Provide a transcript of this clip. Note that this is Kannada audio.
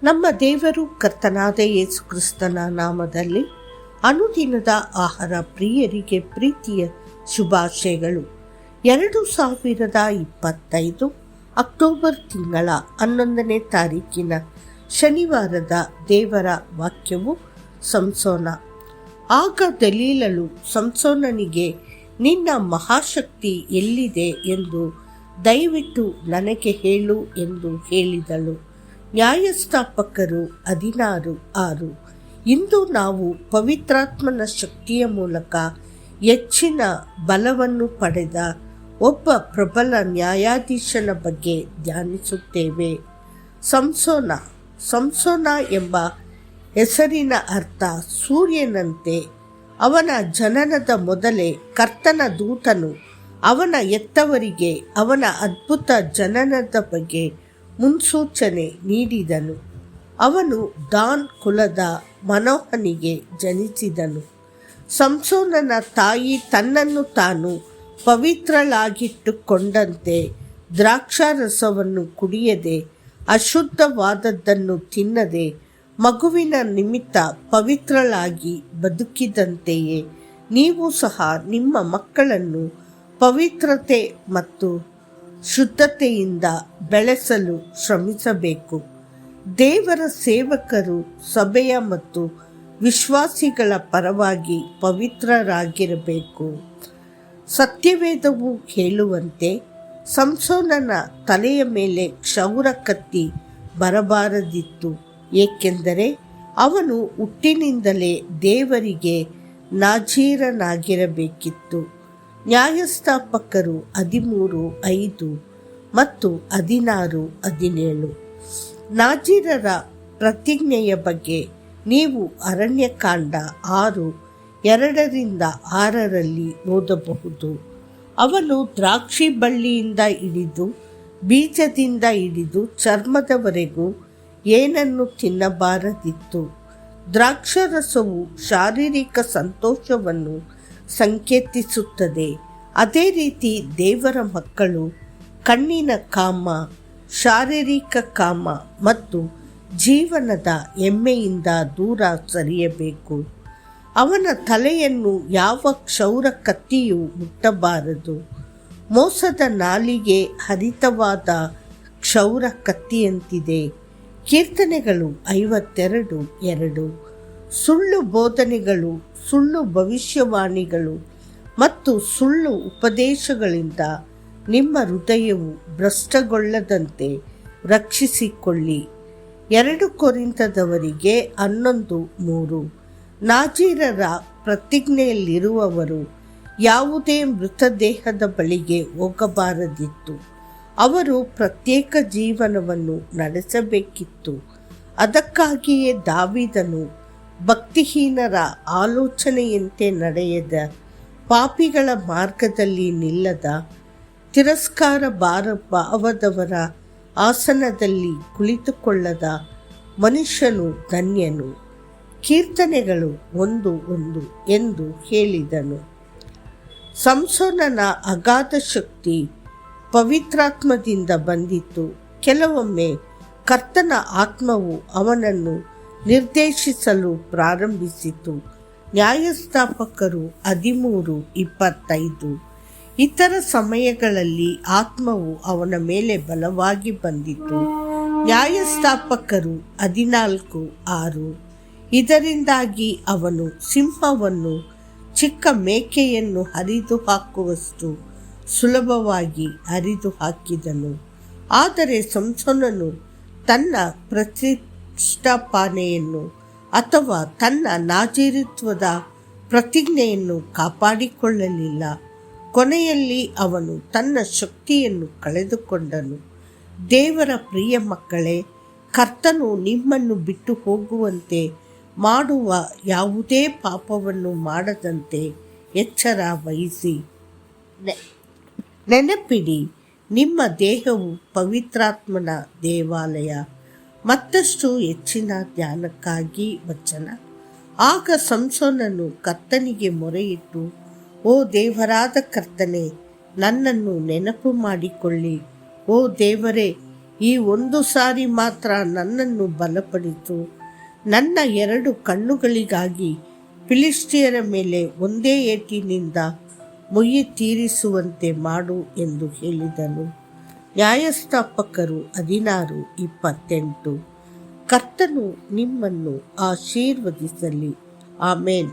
ನಮ್ಮ ದೇವರು ಕರ್ತನಾದ ಯೇಸು ಕ್ರಿಸ್ತನ ನಾಮದಲ್ಲಿ ಅನುದಿನದ ಆಹಾರ ಪ್ರಿಯರಿಗೆ ಪ್ರೀತಿಯ ಶುಭಾಶಯಗಳು. 2025 ಅಕ್ಟೋಬರ್ ತಿಂಗಳ 11ನೇ ತಾರೀಕಿನ ಶನಿವಾರದ ದೇವರ ವಾಕ್ಯವು ಸಂಸೋನ. ಆಗ ದಲೀಲಳು ಸಂಸೋನನಿಗೆ, ನಿನ್ನ ಮಹಾಶಕ್ತಿ ಎಲ್ಲಿದೆ ಎಂದು ದಯವಿಟ್ಟು ನನಗೆ ಹೇಳು ಎಂದು ಹೇಳಿದಳು. ನ್ಯಾಯಸ್ಥಾಪಕರು 16:6. ಇಂದು ನಾವು ಪವಿತ್ರಾತ್ಮನ ಶಕ್ತಿಯ ಮೂಲಕ ಹೆಚ್ಚಿನ ಬಲವನ್ನು ಪಡೆದ ಒಬ್ಬ ಪ್ರಬಲ ನ್ಯಾಯಾಧೀಶನ ಬಗ್ಗೆ ಧ್ಯಾನಿಸುತ್ತೇವೆ. ಸಂಸೋನ ಎಂಬ ಹೆಸರಿನ ಅರ್ಥ ಸೂರ್ಯನಂತೆ. ಅವನ ಜನನದ ಮೊದಲೇ ಕರ್ತನ ದೂತನು ಅವನ ಹೆತ್ತವರಿಗೆ ಅವನ ಅದ್ಭುತ ಜನನದ ಬಗ್ಗೆ ಮುನ್ಸೂಚನೆ ನೀಡಿದನು. ಅವನು ದಾನ್ ಕುಲದ ಮನೋಹನಿಗೆ ಜನಿಸಿದನು. ಸಂಸೋನನ ತಾಯಿ ತನ್ನನ್ನು ತಾನು ಪವಿತ್ರಳಾಗಿಟ್ಟುಕೊಂಡಂತೆ ದ್ರಾಕ್ಷಾರಸವನ್ನು ಕುಡಿಯದೆ, ಅಶುದ್ಧವಾದದ್ದನ್ನು ತಿನ್ನದೆ, ಮಗುವಿನ ನಿಮಿತ್ತ ಪವಿತ್ರಳಾಗಿ ಬದುಕಿದಂತೆಯೇ ನೀವು ಸಹ ನಿಮ್ಮ ಮಕ್ಕಳನ್ನು ಪವಿತ್ರತೆ ಮತ್ತು ಶುದ್ಧತೆಯಿಂದ ಬೆಳೆಸಲು ಶ್ರಮಿಸಬೇಕು. ದೇವರ ಸೇವಕರು ಸಭೆಯ ಮತ್ತು ವಿಶ್ವಾಸಿಗಳ ಪರವಾಗಿ ಪವಿತ್ರರಾಗಿರಬೇಕು. ಸತ್ಯವೇದವು ಹೇಳುವಂತೆ ಸಂಸೋನನ ತಲೆಯ ಮೇಲೆ ಕ್ಷೌರ ಕತ್ತಿ ಬರಬಾರದಿತ್ತು, ಏಕೆಂದರೆ ಅವನು ಹುಟ್ಟಿನಿಂದಲೇ ದೇವರಿಗೆ ನಾಜೀರನಾಗಿರಬೇಕಿತ್ತು. ನ್ಯಾಯಸ್ಥಾಪಕರು 13:5 ಮತ್ತು 16:17. ನಾಜೀರರ ಪ್ರತಿಜ್ಞೆಯ ಬಗ್ಗೆ ನೀವು ಅರಣ್ಯಕಾಂಡ 6:2-6 ಓದಬಹುದು. ಅವನು ದ್ರಾಕ್ಷಿ ಬಳ್ಳಿಯಿಂದ ಹಿಡಿದು ಬೀಜದಿಂದ ಹಿಡಿದು ಚರ್ಮದವರೆಗೂ ಏನನ್ನು ತಿನ್ನಬಾರದಿತ್ತು. ದ್ರಾಕ್ಷಾರಸವು ಶಾರೀರಿಕ ಸಂತೋಷವನ್ನು ಸಂಕೇತಿಸುತ್ತದೆ. ಅದೇ ರೀತಿ ದೇವರ ಮಕ್ಕಳು ಕಣ್ಣಿನ ಕಾಮ, ಶಾರೀರಿಕ ಕಾಮ ಮತ್ತು ಜೀವನದ ಹೆಮ್ಮೆಯಿಂದ ದೂರ ಸರಿಯಬೇಕು. ಅವನ ತಲೆಯನ್ನು ಯಾವ ಕ್ಷೌರ ಕತ್ತಿಯೂ ಮುಟ್ಟಬಾರದು. ಮೋಸದ ನಾಲಿಗೆ ಹರಿತವಾದ ಕ್ಷೌರ ಕತ್ತಿಯಂತಿದೆ. ಕೀರ್ತನೆಗಳು 52:2. ಸುಳ್ಳು ಬೋಧನೆಗಳು, ಸುಳ್ಳು ಭವಿಷ್ಯವಾಣಿಗಳು ಮತ್ತು ಸುಳ್ಳು ಉಪದೇಶಗಳಿಂದ ನಿಮ್ಮ ಹೃದಯವು ಭ್ರಷ್ಟಗೊಳ್ಳದಂತೆ ರಕ್ಷಿಸಿಕೊಳ್ಳಿ. 2 ಕೊರಿಂಥದವರಿಗೆ 11:3. ನಾಜೀರರ ಪ್ರತಿಜ್ಞೆಯಲ್ಲಿರುವವರು ಯಾವುದೇ ಮೃತದೇಹದ ಬಳಿಗೆ ಹೋಗಬಾರದಿತ್ತು. ಅವರು ಪ್ರತ್ಯೇಕ ಜೀವನವನ್ನು ನಡೆಸಬೇಕಿತ್ತು. ಅದಕ್ಕಾಗಿಯೇ ದಾವೀದನು ಭಕ್ತಿಹೀನರ ಆಲೋಚನೆಯಂತೆ ನಡೆಯದ, ಪಾಪಿಗಳ ಮಾರ್ಗದಲ್ಲಿ ನಿಲ್ಲದ, ತಿರಸ್ಕಾರ ಭಾವದವರ ಆಸನದಲ್ಲಿ ಕುಳಿತುಕೊಳ್ಳದ ಮನುಷ್ಯನು ಧನ್ಯನು. ಕೀರ್ತನೆಗಳು 1:1 ಎಂದು ಹೇಳಿದನು. ಸಂಸೋನನ ಅಗಾಧ ಶಕ್ತಿ ಪವಿತ್ರಾತ್ಮದಿಂದ ಬಂದಿತು. ಕೆಲವೊಮ್ಮೆ ಕರ್ತನ ಆತ್ಮವು ಅವನನ್ನು ನಿರ್ದೇಶಿಸಲು ಪ್ರಾರಂಭಿಸಿತು. ನ್ಯಾಯಸ್ಥಾಪಕರು 13:25. ಇತರ ಸಮಯಗಳಲ್ಲಿ ಆತ್ಮವು ಅವನ ಮೇಲೆ ಬಲವಾಗಿ ಬಂದಿತು. ನ್ಯಾಯಸ್ಥಾಪಕರು 14:6. ಇದರಿಂದಾಗಿ ಅವನು ಸಿಂಹವನ್ನು ಚಿಕ್ಕ ಮೇಕೆಯನ್ನು ಹರಿದು ಹಾಕುವಷ್ಟು ಸುಲಭವಾಗಿ ಹರಿದು ಹಾಕಿದನು. ಆದರೆ ಸಂಸೋನನು ತನ್ನ ಪ್ರತಿಷ್ಠಾಪನೆಯನ್ನು ಅಥವಾ ತನ್ನ ನಾಜೀರತ್ವದ ಪ್ರತಿಜ್ಞೆಯನ್ನು ಕಾಪಾಡಿಕೊಳ್ಳಲಿಲ್ಲ. ಕೊನೆಯಲ್ಲಿ ಅವನು ತನ್ನ ಶಕ್ತಿಯನ್ನು ಕಳೆದುಕೊಂಡನು. ದೇವರ ಪ್ರಿಯ ಮಕ್ಕಳೇ, ಕರ್ತನು ನಿಮ್ಮನ್ನು ಬಿಟ್ಟು ಹೋಗುವಂತೆ ಮಾಡುವ ಯಾವುದೇ ಪಾಪವನ್ನು ಮಾಡದಂತೆ ಎಚ್ಚರ ವಹಿಸಿ. ನೆನಪಿಡಿ, ನಿಮ್ಮ ದೇಹವು ಪವಿತ್ರಾತ್ಮನ ದೇವಾಲಯ. ಮತ್ತಷ್ಟು ಹೆಚ್ಚಿನ ಧ್ಯಾನಕ್ಕಾಗಿ ವಚನ. ಆಗ ಸಂಸೋನನು ಕರ್ತನಿಗೆ ಮೊರೆಯಿಟ್ಟು, ಓ ದೇವರಾದ ಕರ್ತನೇ, ನನ್ನನ್ನು ನೆನಪು ಮಾಡಿಕೊಳ್ಳಿ. ಓ ದೇವರೇ, ಈ ಒಂದು ಸಾರಿ ಮಾತ್ರ ನನ್ನನ್ನು ಬಲಪಡಿಸು. ನನ್ನ 2 ಕಣ್ಣುಗಳಿಗಾಗಿ ಫಿಲಿಷ್ಟಿಯರ ಮೇಲೆ ಒಂದೇ ಏಟಿನಿಂದ ಮುಯ್ಯಿ ತೀರಿಸುವಂತೆ ಮಾಡು ಎಂದು ಹೇಳಿದನು. ನ್ಯಾಯಸ್ಥಾಪಕರು 16:28. ಕರ್ತನು ನಿಮ್ಮನ್ನು ಆಶೀರ್ವದಿಸಲಿ. ಆಮೇನ್.